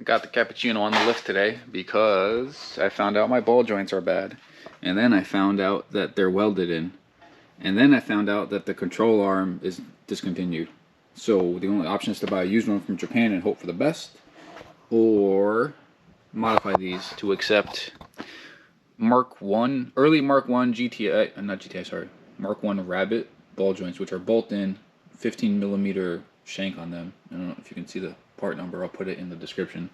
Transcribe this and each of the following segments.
I got the cappuccino on the lift today because I found out my ball joints are bad. And then I found out that they're welded in. And then I found out that the control arm is discontinued. So the only option is to buy a used one from Japan and hope for the best, or modify these to accept early Mark 1 GTI, not GTI, sorry, Mark 1 Rabbit ball joints, which are bolt-in 15mm shank on them. I don't know if you can see the part number, I'll put it in the description.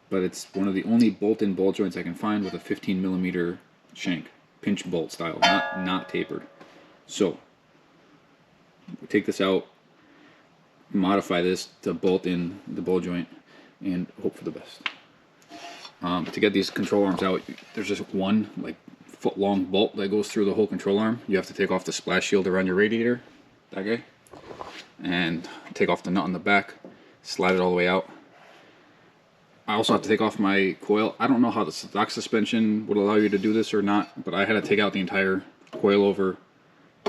But it's one of the only bolt-in ball joints I can find with a 15mm shank, pinch bolt style, not tapered. So we take this out, modify this to bolt in the ball joint, and hope for the best. To get these control arms out, there's just one like foot-long bolt that goes through the whole control arm. You have to take off the splash shield around your radiator, that guy, and take off the nut on the back, slide it all the way out. I also have to take off my coil. I don't know how the stock suspension would allow you to do this or not, but I had to take out the entire coil-over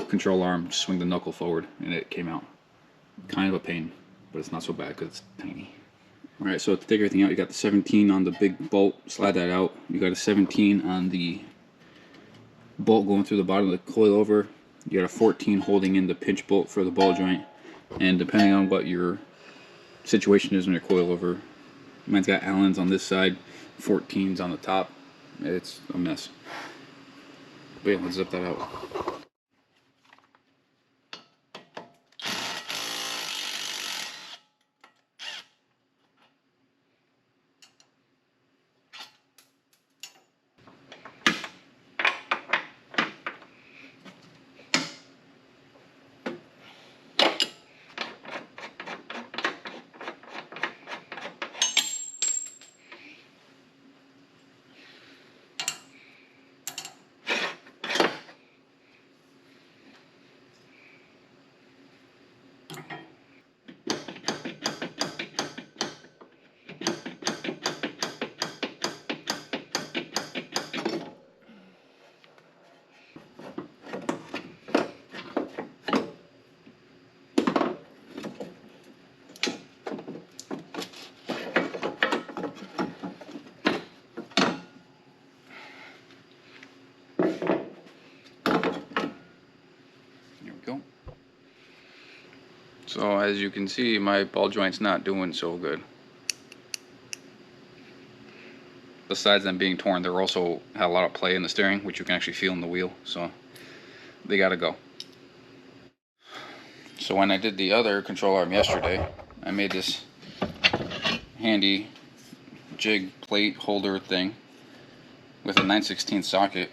control arm, swing the knuckle forward, and it came out. Kind of a pain, but it's not so bad because it's tiny. Alright, so to take everything out, you got the 17 on the big bolt, slide that out. You got a 17 on the bolt going through the bottom of the coilover. You got a 14 holding in the pinch bolt for the ball joint. And depending on what your situation is on your coilover, mine's got Allen's on this side, 14's on the top. It's a mess. But yeah, let's zip that out. So as you can see, my ball joint's not doing so good. Besides them being torn, they're also had a lot of play in the steering, which you can actually feel in the wheel, so they gotta go. So when I did the other control arm yesterday, I made this handy jig plate holder thing with a 9/16 socket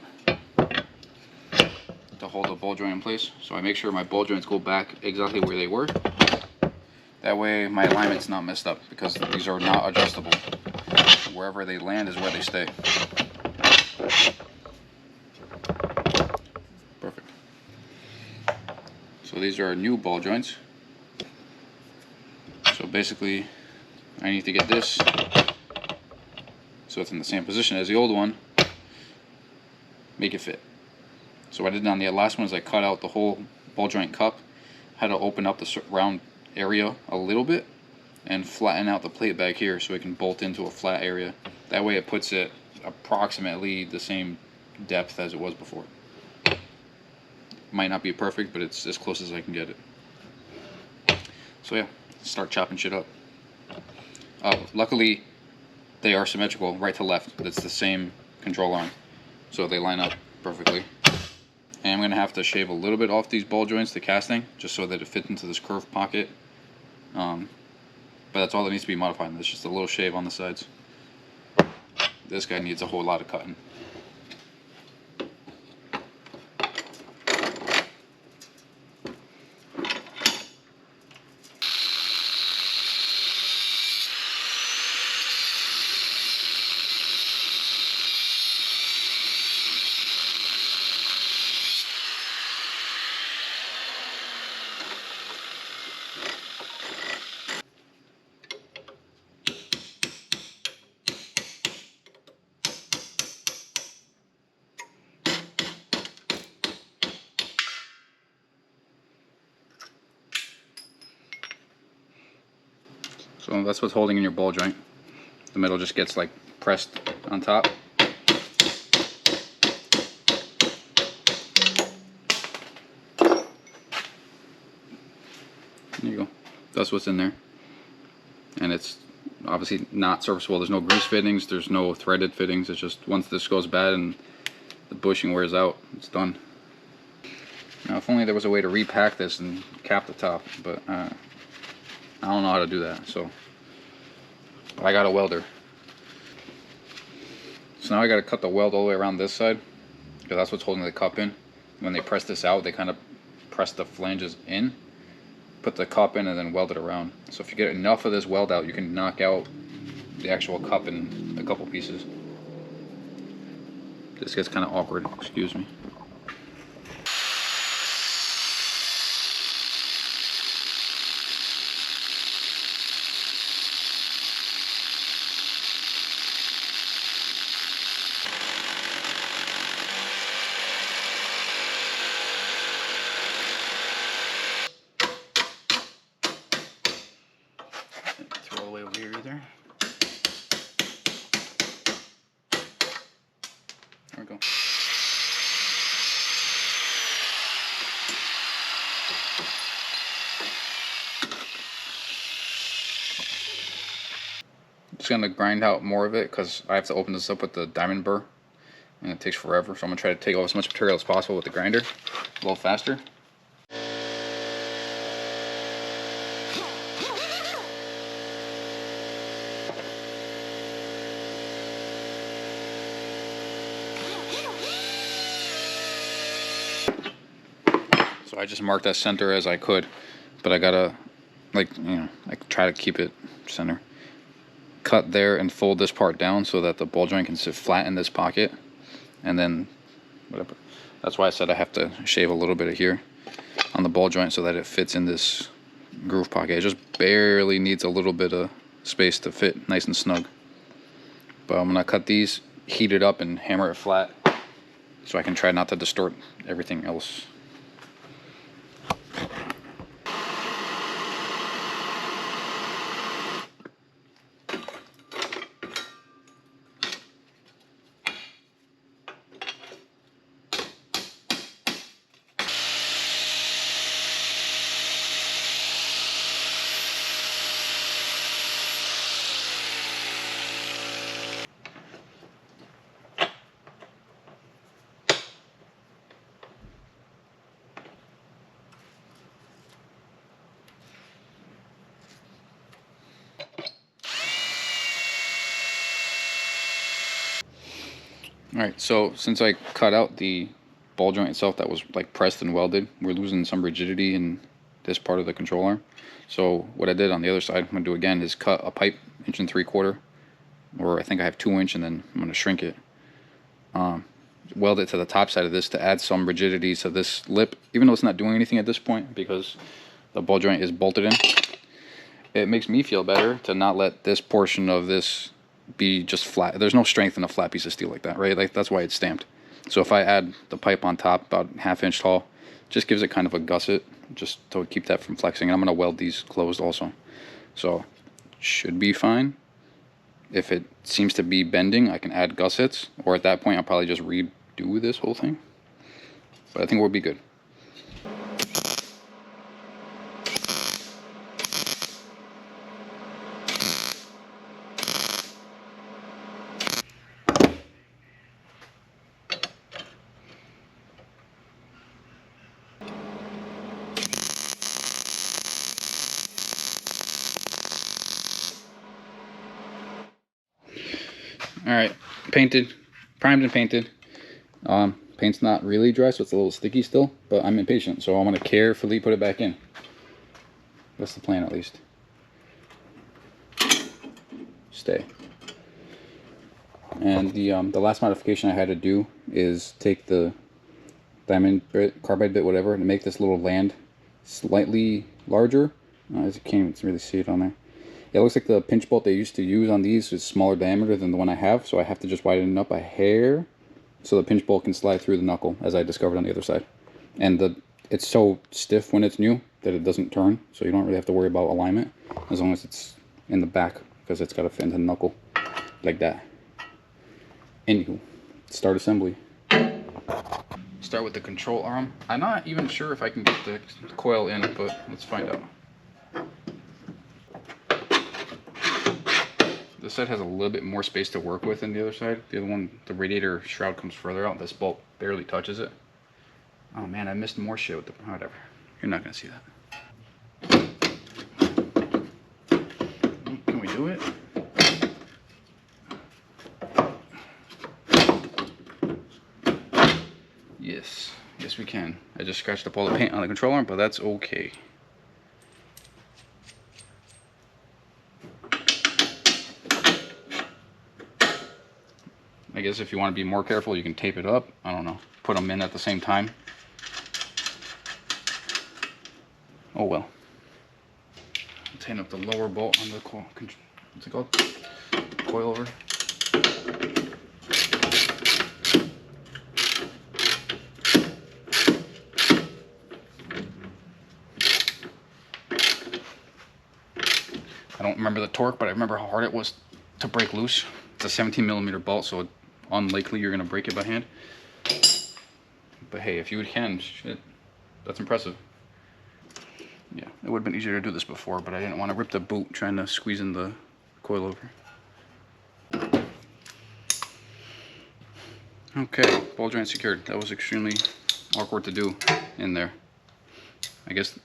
to hold the ball joint in place. So I make sure my ball joints go back exactly where they were. That way my alignment's not messed up, because these are not adjustable. Wherever they land is where they stay. Perfect. So these are new ball joints. So basically I need to get this so it's in the same position as the old one, make it fit. So what I did on the last one is I cut out the whole ball joint cup, had to open up the round area a little bit and flatten out the plate back here so it can bolt into a flat area. That way it puts it approximately the same depth as it was before. Might not be perfect, but it's as close as I can get it. So yeah, start chopping shit up. Luckily they are symmetrical right to left. It's the same control arm, so they line up perfectly. And I'm going to have to shave a little bit off these ball joints, the casting, just so that it fits into this curved pocket. But that's all that needs to be modified. It's just a little shave on the sides. This guy needs a whole lot of cutting. So that's what's holding in your ball joint. the metal just gets like pressed on top. There you go. That's what's in there. And it's obviously not serviceable. There's no grease fittings, there's no threaded fittings. It's just once this goes bad and the bushing wears out, it's done. Now if only there was a way to repack this and cap the top, but I don't know how to do that, so I got a welder. So now I got to cut the weld all the way around this side, because that's what's holding the cup in. When they press this out, they kind of press the flanges in, put the cup in, and then weld it around. So if you get enough of this weld out, you can knock out the actual cup in a couple pieces. This gets kind of awkward, excuse me. Throw away over here either. There we go. Just gonna grind out more of it because I have to open this up with the diamond burr and it takes forever, so I'm gonna try to take off as much material as possible with the grinder a little faster. So I just marked as center as I could, but I gotta, like, you know, I try to keep it center. Cut there and fold this part down so that the ball joint can sit flat in this pocket, and then whatever. That's why I said I have to shave a little bit of here on the ball joint so that it fits in this groove pocket. It just barely needs a little bit of space to fit nice and snug. But I'm gonna cut these, heat it up, and hammer it flat so I can try not to distort everything else. Alright, so since I cut out the ball joint itself that was like pressed and welded, we're losing some rigidity in this part of the control arm. So what I did on the other side, I'm going to do again, is cut a pipe 1 3/4, or I think I have 2 inch, and then I'm going to shrink it. Weld it to the top side of this to add some rigidity to this lip, even though it's not doing anything at this point because the ball joint is bolted in. It makes me feel better to not let this portion of this be just flat. There's no strength in a flat piece of steel like that, right? Like, that's why it's stamped. So if I add the pipe on top, about 1/2 inch tall, just gives it kind of a gusset just to keep that from flexing. And I'm going to weld these closed also, so should be fine. If it seems to be bending, I can add gussets, or at that point I'll probably just redo this whole thing, but I think we'll be good. Alright, painted, primed and painted. Paint's not really dry, so it's a little sticky still, but I'm impatient, so I'm going to carefully put it back in. That's the plan, at least. Stay. And the last modification I had to do is take the diamond bit, carbide bit, whatever, and make this little land slightly larger. As you can't really see it on there. It looks like the pinch bolt they used to use on these is smaller diameter than the one I have, so I have to just widen it up a hair so the pinch bolt can slide through the knuckle, as I discovered on the other side. And it's so stiff when it's new that it doesn't turn, so you don't really have to worry about alignment as long as it's in the back, because it's got to fit into the knuckle. like that. Anywho, start assembly. Start with the control arm. I'm not even sure if I can get the coil in, but let's find out. This side has a little bit more space to work with than the other side. The other one, the radiator shroud comes further out. This bolt barely touches it. Oh man, I missed more shit with the, whatever. You're not gonna see that. Can we do it? Yes, yes we can. I just scratched up all the paint on the control arm, but that's okay. I guess if you want to be more careful, you can tape it up. I don't know. Put them in at the same time. Oh well. Tighten up the lower bolt on the coil. What's it called? Coilover. I don't remember the torque, but I remember how hard it was to break loose. It's a 17mm bolt, so unlikely you're gonna break it by hand. But hey, if you can, shit, that's impressive. Yeah, it would have been easier to do this before, but I didn't want to rip the boot trying to squeeze in the coilover. Okay, ball joint secured. That was extremely awkward to do in there. I guess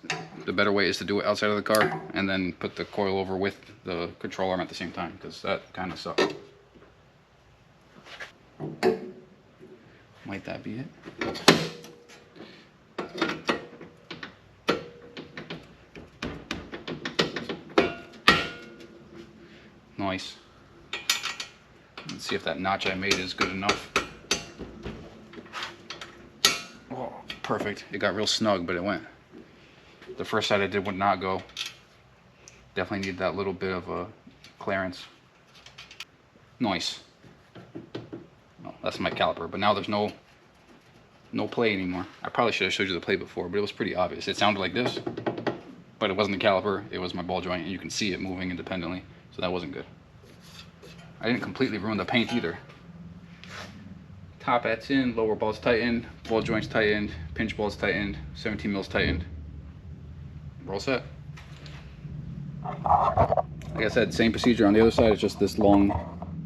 the better way is to do it outside of the car and then put the coil over with the control arm at the same time, because that kind of sucked. Might that be it? Nice. Let's see if that notch I made is good enough. Oh, perfect. It got real snug, but it went. The first side I did would not go. Definitely need that little bit of a clearance. Nice. Oh, that's my caliper, but now there's no play anymore. I probably should have showed you the play before, but it was pretty obvious. It sounded like this, but it wasn't the caliper, it was my ball joint, and you can see it moving independently, so that wasn't good. I didn't completely ruin the paint either. Top hat's in, lower ball's tightened, ball joint's tightened, pinch ball's tightened, 17 mils tightened. We're all set. Like I said, same procedure on the other side. It's just this long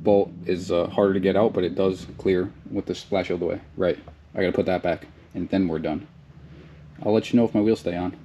bolt is harder to get out, but it does clear with the splash out of the way. Right. I gotta put that back, and then we're done. I'll let you know if my wheels stay on.